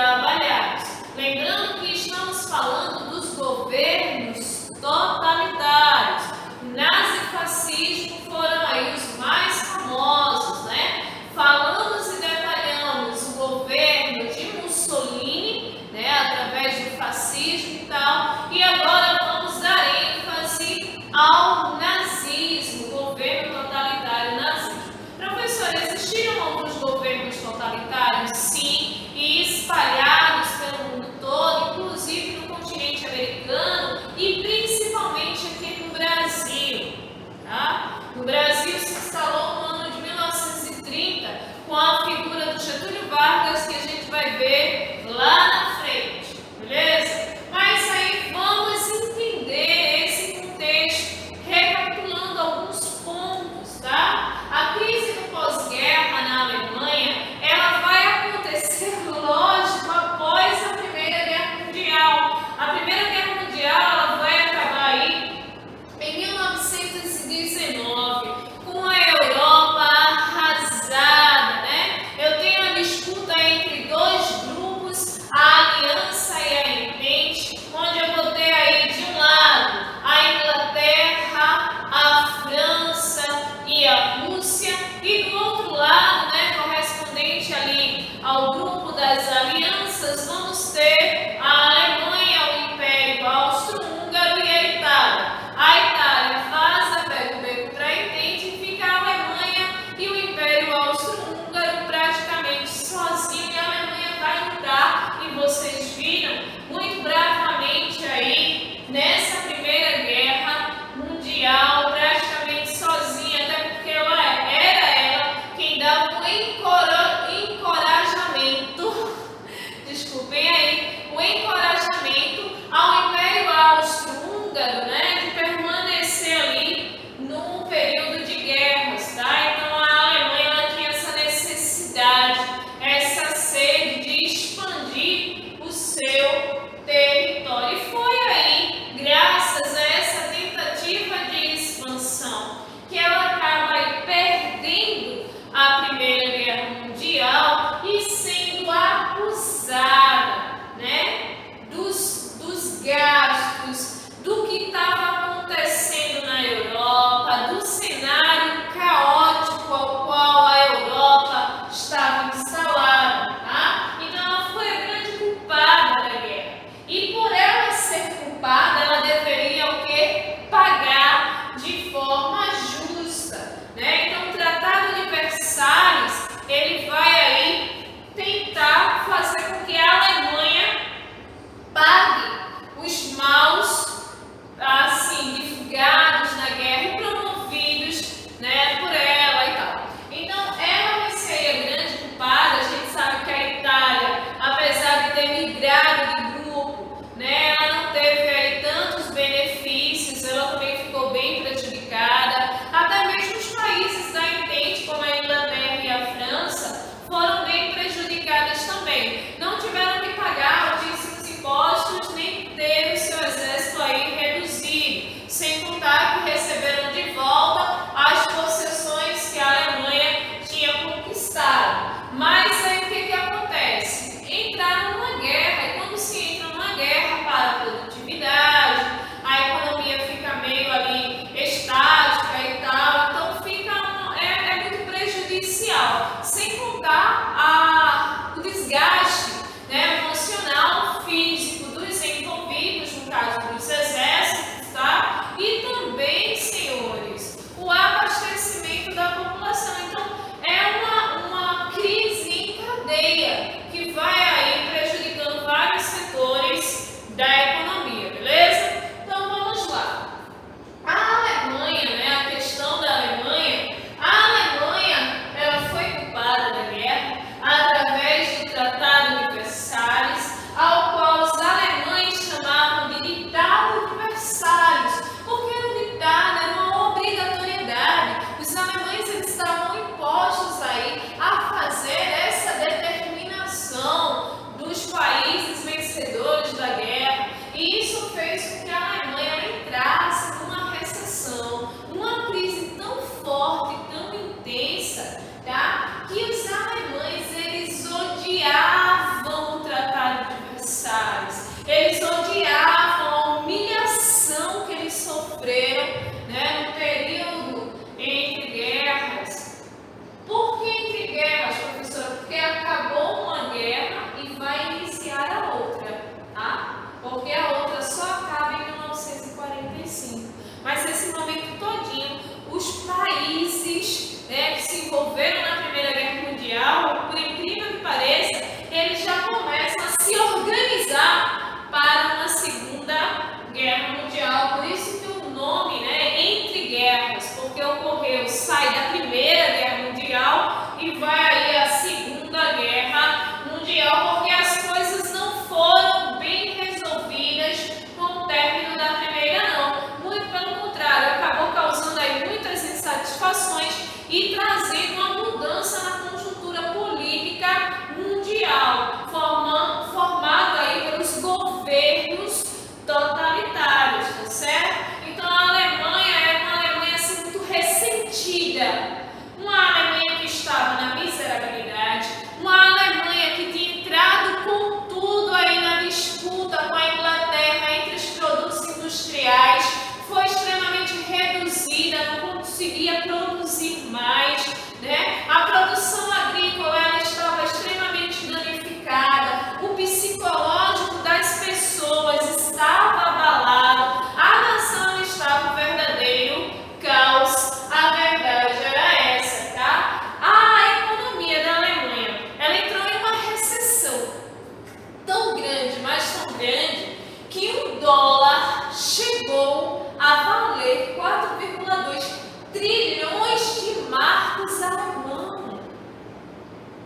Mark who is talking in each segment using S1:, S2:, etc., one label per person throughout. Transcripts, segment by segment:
S1: trabalhados. Lembrando que estamos falando dos governos totalitários. Nazifascismo foram aí os mais famosos, né? Falamos e detalhamos o governo de Mussolini, né? Através do fascismo e tal. E agora vamos dar ênfase ao nazismo, governo totalitário nazismo. Professor, existiram alguns governos totalitários? Sim, e espalhados pelo mundo todo, inclusive no continente americano e principalmente aqui no Brasil. Tá? No Brasil se instalou no ano de 1930 com a figura do Getúlio Vargas, que a gente vai ver lá na frente, beleza? Mas aí vamos entender esse contexto, recapitulando alguns pontos, tá? A crise do pós-guerra na Alemanha, ela vai acontecer, lógico, após a Primeira Guerra Mundial. A Primeira Guerra Mundial, ela vai acabar aí em 1919, com a Europa arrasada, né? Eu tenho a disputa entre dois grupos, a Aliança e a Entente, onde eu botei aí de um lado a Inglaterra, a França e a Rússia, e do outro lado, né, correspondente ali ao grupo das alianças, vamos ter a Alemanha, o Império Austro-Húngaro e a Itália. A Itália vaza, pega o beco para a Entente e fica a Alemanha e o Império Austro-Húngaro praticamente sozinho, e a Alemanha vai lutar, e vocês viram muito bravamente aí nessa Primeira Guerra Mundial, praticamente sozinha, até porque era ela quem dava um encorajamento, desculpem, se organizar para uma Segunda Guerra Mundial. Por isso que o nome, né, Entre Guerras, porque ocorreu, sai da Primeira Guerra Mundial e vai aí a Segunda Guerra Mundial, porque as coisas não foram bem resolvidas com o término da Primeira, não. Muito pelo contrário, acabou causando aí muitas insatisfações e trazendo uma mudança na conjuntura política mundial, formada aí pelos governos totalitários, tá certo? Então a Alemanha era uma Alemanha assim, muito ressentida, uma Alemanha que estava na miserabilidade, uma Alemanha que tinha entrado com tudo aí na disputa com a Inglaterra entre os produtos industriais, foi extremamente reduzida, não conseguia produzir mais, né? A produção agrícola ela estava extremamente danificada, o psicológico das pessoas estava abalado, a nação estava em verdadeiro caos, a verdade era essa, tá? A economia da Alemanha, ela entrou em uma recessão tão grande, mas tão grande, que o dólar chegou a valer 4,2 trilhões de marcos alemães.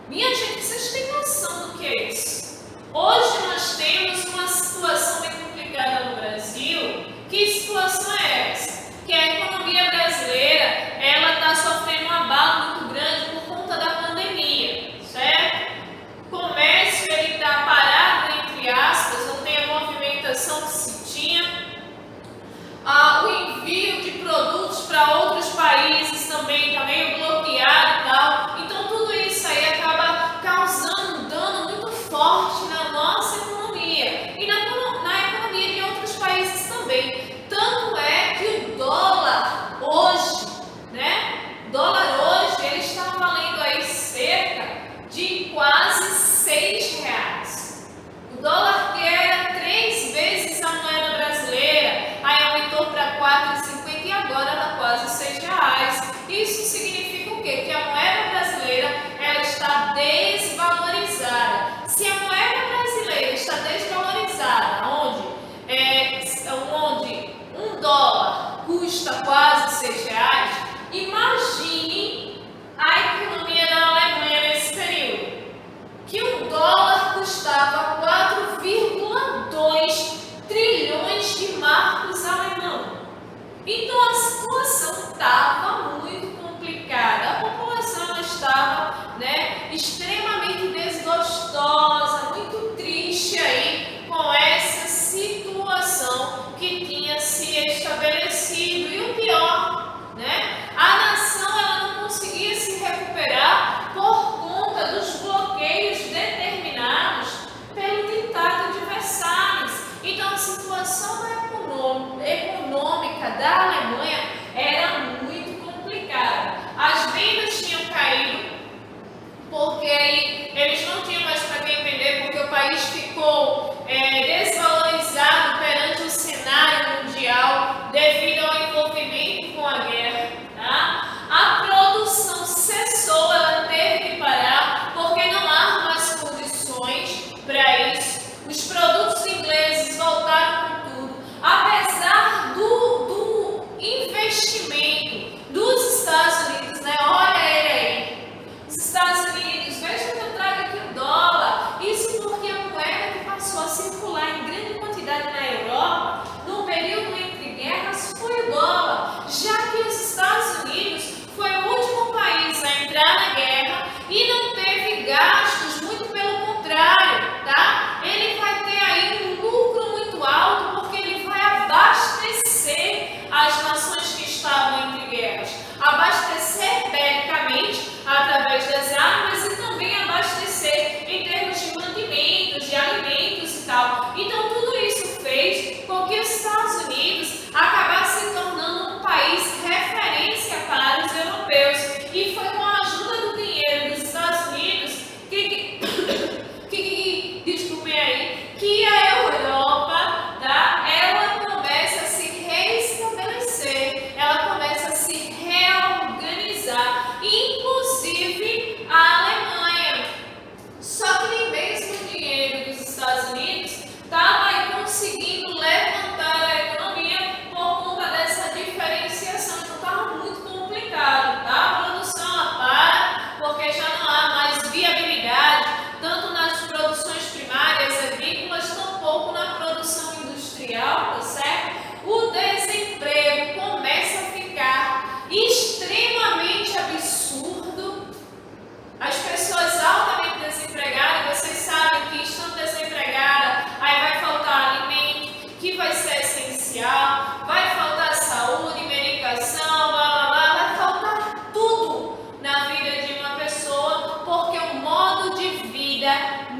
S1: Minha gente, vocês têm noção do que é isso? Hoje nós temos uma situação bem complicada no Brasil. Que situação é essa? Que a economia brasileira, ela está sofrendo um abalo muito grande por conta da pandemia, certo? O comércio, ele está parado, entre aspas, não tem a movimentação que se tinha. O envio de produtos para outros países também está meio bloqueado e tal. Então tudo isso aí acaba causando um dano muito forte na nossa economia e na economia de outros países também. Tanto é que o dólar hoje, né? O dólar hoje ele está valendo aí cerca de quase R$6. O dólar que era 3 vezes a moeda brasileira, aí aumentou para 4,50 e agora está quase R$6. Isso significa o quê? Que a moeda brasileira ela está desvalorizada. Se a moeda brasileira está desvalorizada, onde um dólar custa quase R$6, imagine a economia da Alemanha nesse período, que um dólar custava 4,2 trilhões de marcos alemão. Então a situação estava muito complicada, a população estava, né, extremamente desgostosa, muito triste aí com essa situação que tinha se estabelecido. E o pior, né, a nação ela não conseguia se recuperar por conta dos bloqueios determinados pelo ditado de Versalhes. Então a situação econômica da Alemanha era muito complicada. As vendas tinham caído, porque aí eles não tinham mais para quem vender, porque o país ficou desvalorizado perante o cenário mundial devido ao envolvimento com a guerra, tá? A produção cessou, ela teve que parar, porque não há mais condições para isso. Os produtos ingleses voltaram com tudo, apesar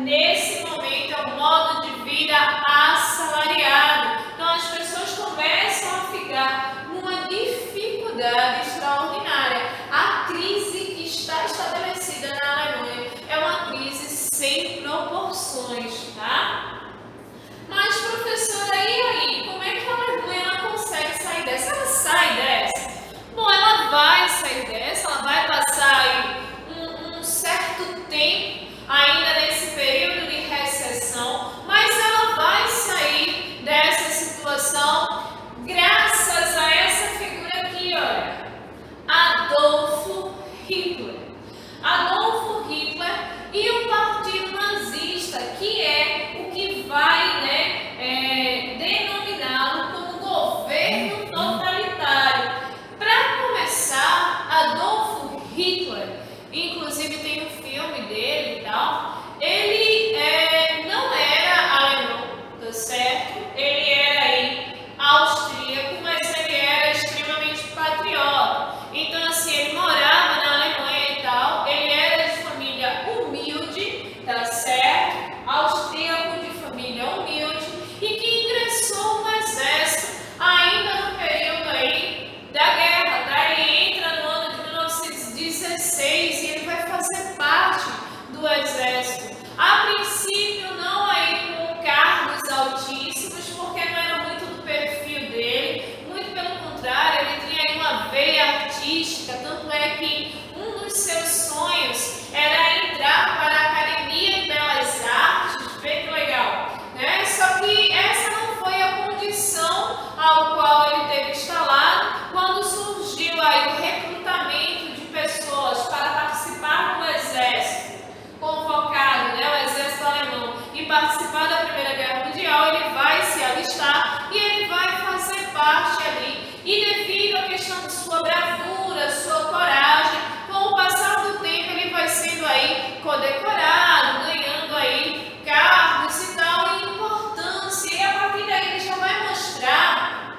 S1: nesse momento é o modo de vida assalariado. Então as pessoas começam a ficar numa dificuldade extraordinária. A crise que está estabelecida na Alemanha é uma crise sem proporções, tá? Mas, professora, e aí? Como é que a Alemanha ela consegue sair dessa? Ela sai dessa? Bom, ela vai sair dessa, ela vai passar aí um certo tempo ainda nesse período de recessão, mas ela vai sair dessa situação graças a essa figura aqui, olha, Adolf Hitler. Adolf Hitler e o Partido Nazista, que é o que vai, denominá-lo como governo totalitário. Para começar, Adolf Hitler, inclusive tem um filme dele e tal, ele não era alemão, tá certo? Ele era aí austríaco, mas ele era extremamente patriota. Então, assim, ele morava na Alemanha e tal, ele era de família humilde, tá certo? Austríaco de família humilde e que ingressou no exército ainda no período aí da guerra, tá? Ele entra no ano de 1916 e ele vai fazer parte do exército. A princípio, não aí com cargos altíssimos, porque não era muito do perfil dele, muito pelo contrário, ele tinha aí uma veia artística, tanto é que um dos seus sonhos era entrar para a Academia de Belas Artes, vê que legal, né? Só que essa não foi a condição ao qual ele teve instalado quando surgiu aí o recrutamento de pessoas para participar do exército, convocado, o exército alemão, e participar da Primeira Guerra Mundial. Ele vai se alistar e ele vai fazer parte ali, e devido à questão de sua bravura, sua coragem, com o passar do tempo ele vai sendo aí condecorado, ganhando aí cargos e tal, e importância, e a partir daí ele já vai mostrar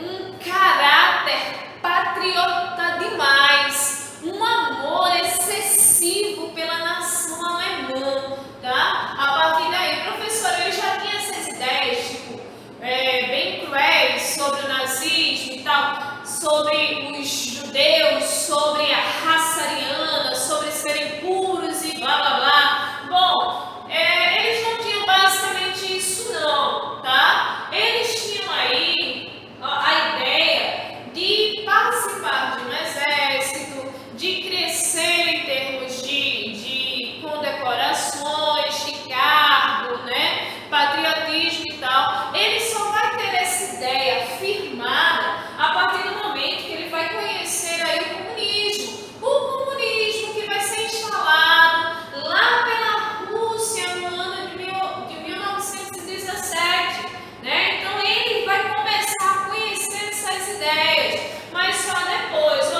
S1: um caráter patriota demais, um amor excessivo pela nação alemã, tá? A partir daí, professor, ele já tinha essas ideias, tipo, bem cruéis sobre o nazismo e tal, sobre os judeus, sobre a raça ariana, sobre serem puros e blá blá blá. Bom, eles não tinham basicamente isso não, tá? Eles tinham aí a ideia de participar de um exército, de crescer em termos de condecorações, de cargo, patriotismo e tal. Ele só vai ter essa ideia firmada a partir do momento que ele vai conhecer aí o comunismo. O comunismo que vai ser instalado lá pela Rússia no ano de 1917, Então ele vai começar a conhecer essas ideias, mas só depois,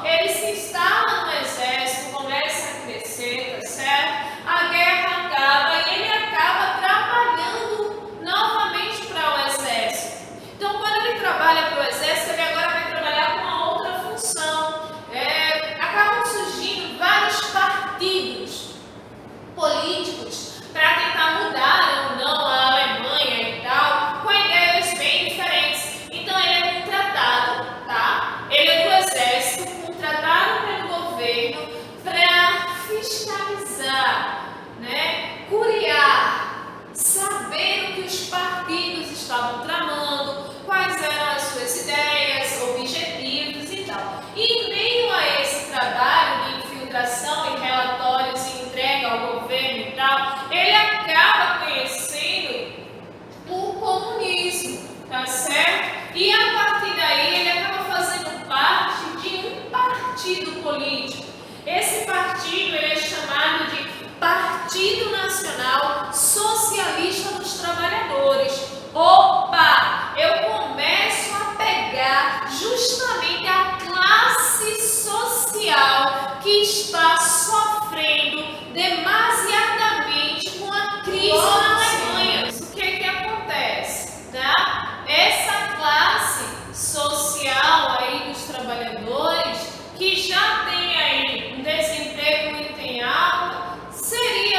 S1: ele se instala no exército, começa a crescer, tá certo? A guerra acaba e ele acaba trabalhando novamente para o exército. Então, quando ele trabalha para o exército, ele agora vai trabalhar com uma outra função. Acabam surgindo vários partidos políticos para tentar mudar ou não a Alemanha e tal, com ideias bem diferentes. Então, ele é contratado, tá? Ele é do exército, contratado pelo governo para fiscalizar, curiar, saber o que os partidos estavam tramando, quais eram as suas ideias, objetivos e tal. E em meio a esse trabalho de infiltração e relatórios e entrega ao governo e tal, ele acaba conhecendo o comunismo, tá certo? E a partir daí ele acaba fazendo parte de um partido político. Esse partido ele é chamado de Partido Nacional Socialista dos Trabalhadores. Opa! Eu começo a pegar justamente a classe social que está sofrendo demasiadamente com a crise na Alemanha. O que acontece, tá? Essa classe social aí dos trabalhadores que já tem aí um desemprego muito em alta, seria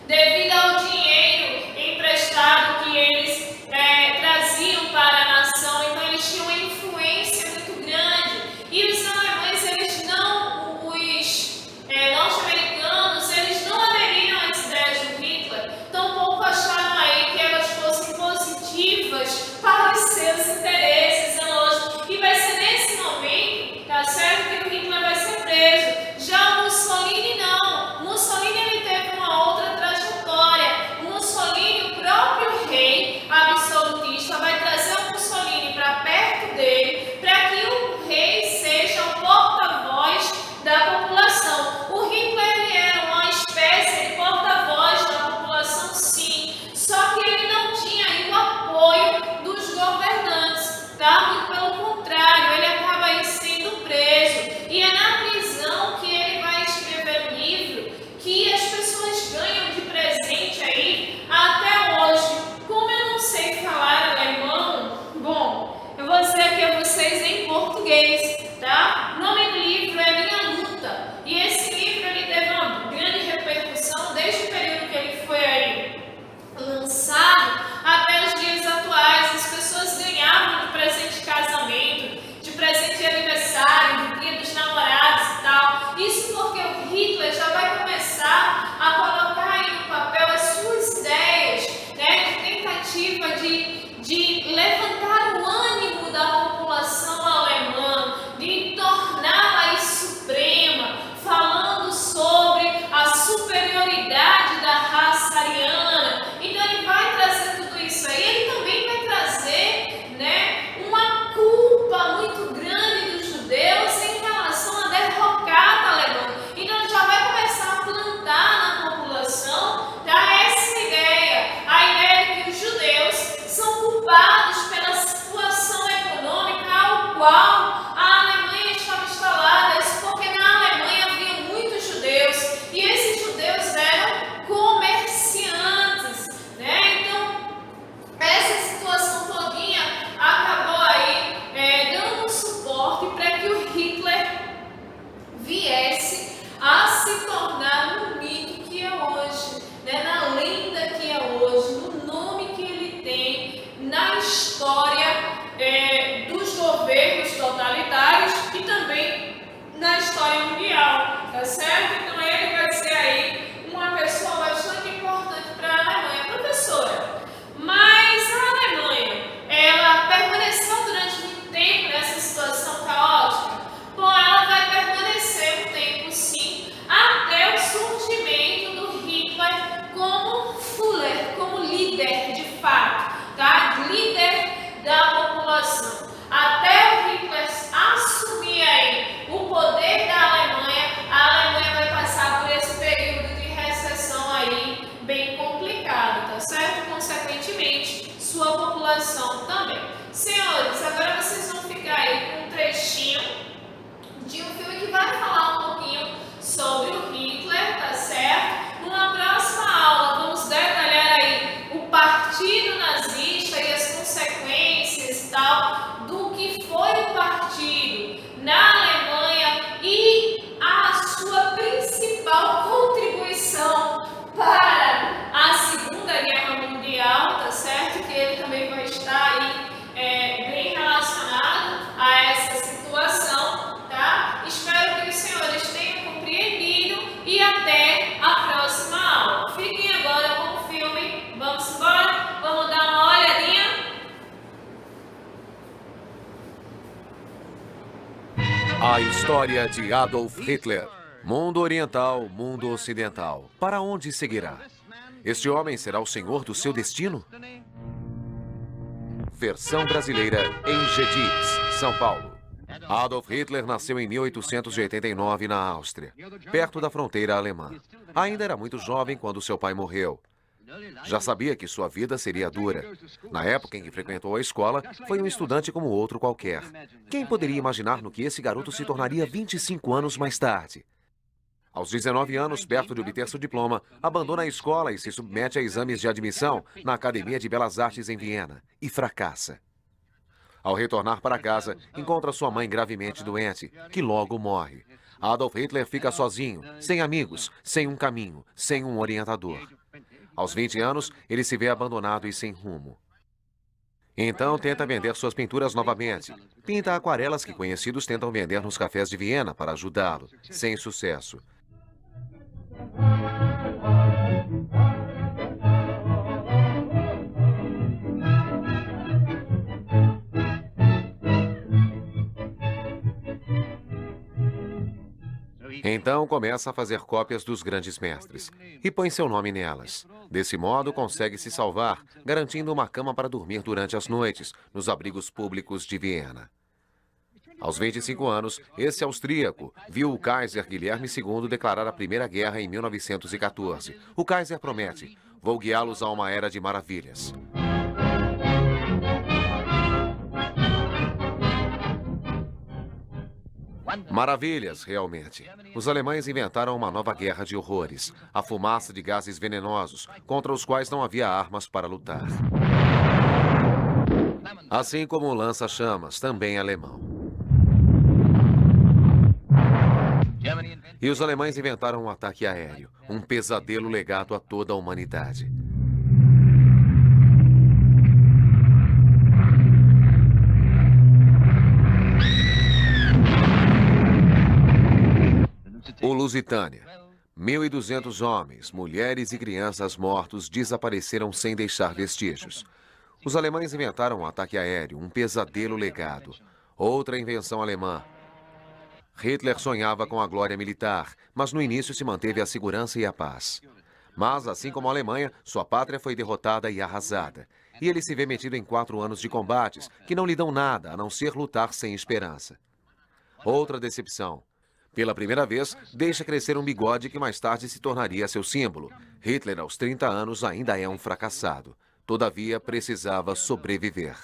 S1: devido ao dinheiro emprestado que eles traziam para a nação. Então eles tinham uma influência muito grande. E os alemães, eles não, os norte-americanos, eles não aderiram às ideias do Hitler, tampouco acharam aí que elas fossem positivas para os seus interesses, é lógico. E vai ser nesse momento, tá certo, que o Hitler vai ser preso. Já o Mussolini não. Mussolini, ele teve uma outra trajetória. O Mussolini, o próprio rei absolutista, vai trazer o Mussolini para perto dele, para que o rei seja o porta-voz da população. O Hitler, ele era uma espécie de porta-voz da população, sim, só que ele não tinha aí o apoio dos governantes, tá? Muito pelo contrário, ele acaba aí sendo preso. E é na prisão que ele vai escrever um livro que as pessoas ganham de presente aí até hoje. Como eu não sei falar alemão, bom, eu vou dizer aqui a vocês em português, tá? O nome do livro é Minha Luta. E esse livro, ele teve uma grande repercussão desde o período que ele foi aí lançado até os dias atuais. As pessoas ganhavam de presente de casamento, de presente de aniversário, de dia dos namorados e tal. Isso porque o Hitler já vai começar a colocar aí no papel as suas ideias, né, de tentativa de levantar o ânimo da população alemã, de torná-la aí suprema, falando sobre a superioridade da raça ariana. Então ele vai trazer tudo isso aí. Ele também vai trazer, né, uma culpa muito grande dos judeus em relação à derrocada alemã. Então ele já vai começar a plantar na população, tá, essa ideia, a ideia de que os judeus são culpados pela situação econômica ao qual a Alemanha estava instalada. Isso porque na Alemanha havia muitos judeus e esses judeus eram comerciantes, né? Então essa situação todinha acabou aí dando um suporte para que o Hitler viesse a se tornar no mito que é hoje, né? Na lenda que é hoje, no nome que ele tem na história dos governos totalitários e também na história mundial, tá certo? Então ele vai ser aí uma pessoa bastante importante para a Alemanha. Professora, mas a Alemanha, ela permaneceu durante muito tempo nessa situação caótica? Bom, ela vai permanecer um tempo, sim, até o surgimento do Hitler como Führer, como líder de fato, tá? Líder da população. Até o Hitler assumir aí o poder da Alemanha, a Alemanha vai passar por esse período de recessão aí bem complicado, tá certo? Consequentemente, sua população também. Senhores, agora vocês vão ficar aí com um trechinho de um filme que vai falar um pouquinho sobre o Hitler, tá certo? Numa próxima aula, vamos detalhar aí o partido nazista e as consequências e tal do que foi o partido na Alemanha e a sua principal contribuição para a Segunda Guerra Mundial, tá certo? Que ele também vai estar aí bem relacionado a essa situação, tá? Espero que os senhores tenham compreendido e até a próxima aula. Fiquem agora com o filme. Vamos embora? Vamos dar uma olhadinha?
S2: A história de Adolf Hitler. Mundo oriental, mundo ocidental. Para onde seguirá? Este homem será o senhor do seu destino? Versão brasileira em Geddes, São Paulo. Adolf Hitler nasceu em 1889 na Áustria, perto da fronteira alemã. Ainda era muito jovem quando seu pai morreu. Já sabia que sua vida seria dura. Na época em que frequentou a escola, foi um estudante como outro qualquer. Quem poderia imaginar no que esse garoto se tornaria 25 anos mais tarde? Aos 19 anos, perto de obter seu diploma, abandona a escola e se submete a exames de admissão na Academia de Belas Artes em Viena e fracassa. Ao retornar para casa, encontra sua mãe gravemente doente, que logo morre. Adolf Hitler fica sozinho, sem amigos, sem um caminho, sem um orientador. Aos 20 anos, ele se vê abandonado e sem rumo. Então tenta vender suas pinturas novamente. Pinta aquarelas que conhecidos tentam vender nos cafés de Viena para ajudá-lo, sem sucesso. Então começa a fazer cópias dos grandes mestres e põe seu nome nelas. Desse modo, consegue se salvar, garantindo uma cama para dormir durante as noites, nos abrigos públicos de Viena. Aos 25 anos, esse austríaco viu o Kaiser Guilherme II declarar a Primeira Guerra em 1914. O Kaiser promete: vou guiá-los a uma era de maravilhas. Maravilhas, realmente. Os alemães inventaram uma nova guerra de horrores, a fumaça de gases venenosos, contra os quais não havia armas para lutar. Assim como o lança-chamas, também alemão. E os alemães inventaram um ataque aéreo, um pesadelo legado a toda a humanidade. O Lusitânia. 1.200 homens, mulheres e crianças mortos desapareceram sem deixar vestígios. Os alemães inventaram um ataque aéreo, um pesadelo legado. Outra invenção alemã. Hitler sonhava com a glória militar, mas no início se manteve a segurança e a paz. Mas, assim como a Alemanha, sua pátria foi derrotada e arrasada. E ele se vê metido em 4 anos de combates que não lhe dão nada, a não ser lutar sem esperança. Outra decepção. Pela primeira vez, deixa crescer um bigode que mais tarde se tornaria seu símbolo. Hitler, aos 30 anos, ainda é um fracassado. Todavia, precisava sobreviver.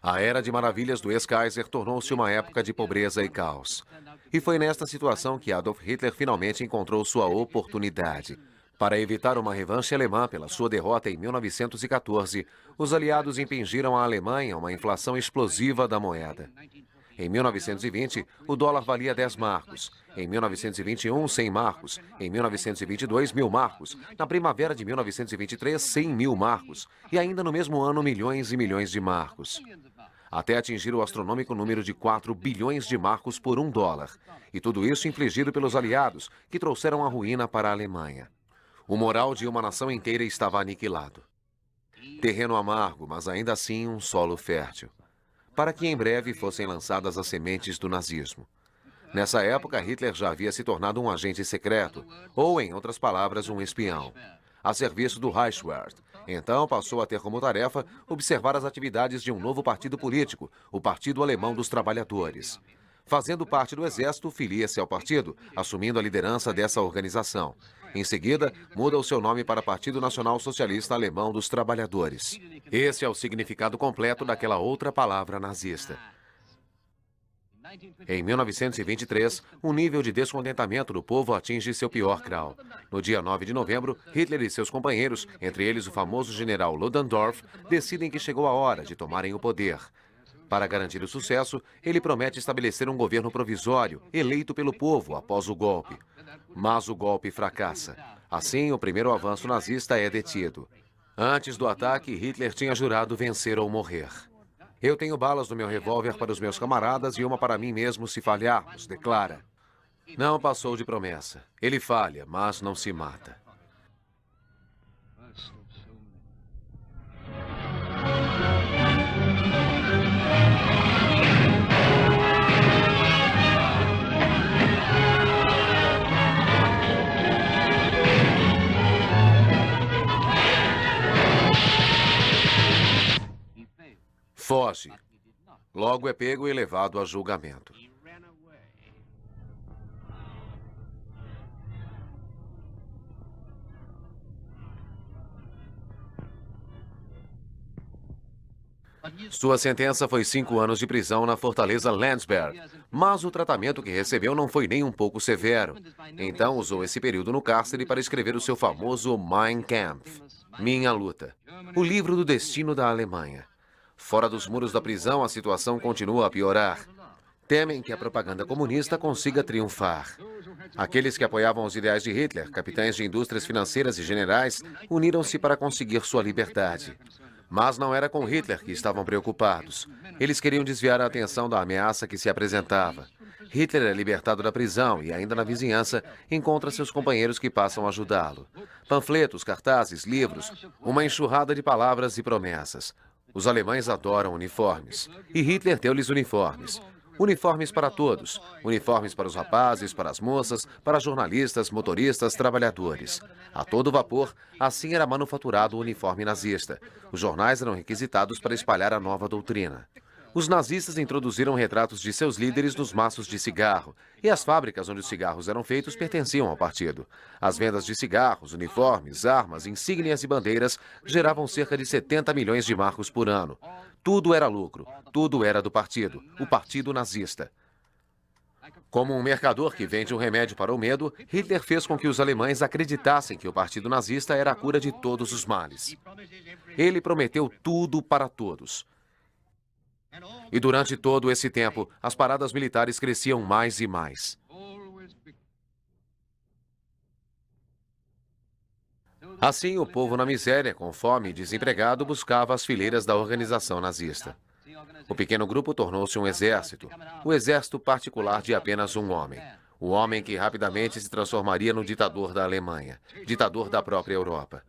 S2: A Era de Maravilhas do ex-Kaiser tornou-se uma época de pobreza e caos. E foi nesta situação que Adolf Hitler finalmente encontrou sua oportunidade. Para evitar uma revanche alemã pela sua derrota em 1914, os aliados impingiram à Alemanha uma inflação explosiva da moeda. Em 1920, o dólar valia 10 marcos. Em 1921, 100 marcos. Em 1922, 1.000 marcos. Na primavera de 1923, 100.000 marcos. E ainda no mesmo ano, milhões e milhões de marcos. Até atingir o astronômico número de 4 bilhões de marcos por $1. E tudo isso infligido pelos aliados, que trouxeram a ruína para a Alemanha. O moral de uma nação inteira estava aniquilado. Terreno amargo, mas ainda assim um solo fértil, para que em breve fossem lançadas as sementes do nazismo. Nessa época, Hitler já havia se tornado um agente secreto, ou, em outras palavras, um espião, a serviço do Reichswehr. Então, passou a ter como tarefa observar as atividades de um novo partido político, o Partido Alemão dos Trabalhadores. Fazendo parte do exército, filia-se ao partido, assumindo a liderança dessa organização. Em seguida, muda o seu nome para Partido Nacional Socialista Alemão dos Trabalhadores. Esse é o significado completo daquela outra palavra nazista. Em 1923, o nível de descontentamento do povo atinge seu pior grau. No dia 9 de novembro, Hitler e seus companheiros, entre eles o famoso general Ludendorff, decidem que chegou a hora de tomarem o poder. Para garantir o sucesso, ele promete estabelecer um governo provisório, eleito pelo povo após o golpe. Mas o golpe fracassa. Assim, o primeiro avanço nazista é detido. Antes do ataque, Hitler tinha jurado vencer ou morrer. Eu tenho balas no meu revólver para os meus camaradas e uma para mim mesmo se falharmos, declara. Não passou de promessa. Ele falha, mas não se mata. Foge. Logo é pego e levado a julgamento. Sua sentença foi 5 anos de prisão na fortaleza Landsberg, mas o tratamento que recebeu não foi nem um pouco severo. Então usou esse período no cárcere para escrever o seu famoso Mein Kampf, Minha Luta, o livro do destino da Alemanha. Fora dos muros da prisão, a situação continua a piorar. Temem que a propaganda comunista consiga triunfar. Aqueles que apoiavam os ideais de Hitler, capitães de indústrias financeiras e generais, uniram-se para conseguir sua liberdade. Mas não era com Hitler que estavam preocupados. Eles queriam desviar a atenção da ameaça que se apresentava. Hitler é libertado da prisão e, ainda na vizinhança, encontra seus companheiros que passam a ajudá-lo. Panfletos, cartazes, livros, uma enxurrada de palavras e promessas. Os alemães adoram uniformes. E Hitler deu-lhes uniformes. Uniformes para todos. Uniformes para os rapazes, para as moças, para jornalistas, motoristas, trabalhadores. A todo vapor, assim era manufaturado o uniforme nazista. Os jornais eram requisitados para espalhar a nova doutrina. Os nazistas introduziram retratos de seus líderes nos maços de cigarro, e as fábricas onde os cigarros eram feitos pertenciam ao partido. As vendas de cigarros, uniformes, armas, insígnias e bandeiras geravam cerca de 70 milhões de marcos por ano. Tudo era lucro, tudo era do partido, o partido nazista. Como um mercador que vende um remédio para o medo, Hitler fez com que os alemães acreditassem que o partido nazista era a cura de todos os males. Ele prometeu tudo para todos. E durante todo esse tempo, as paradas militares cresciam mais e mais. Assim, o povo na miséria, com fome e desempregado, buscava as fileiras da organização nazista. O pequeno grupo tornou-se um exército, o exército particular de apenas um homem. O homem que rapidamente se transformaria no ditador da Alemanha, ditador da própria Europa.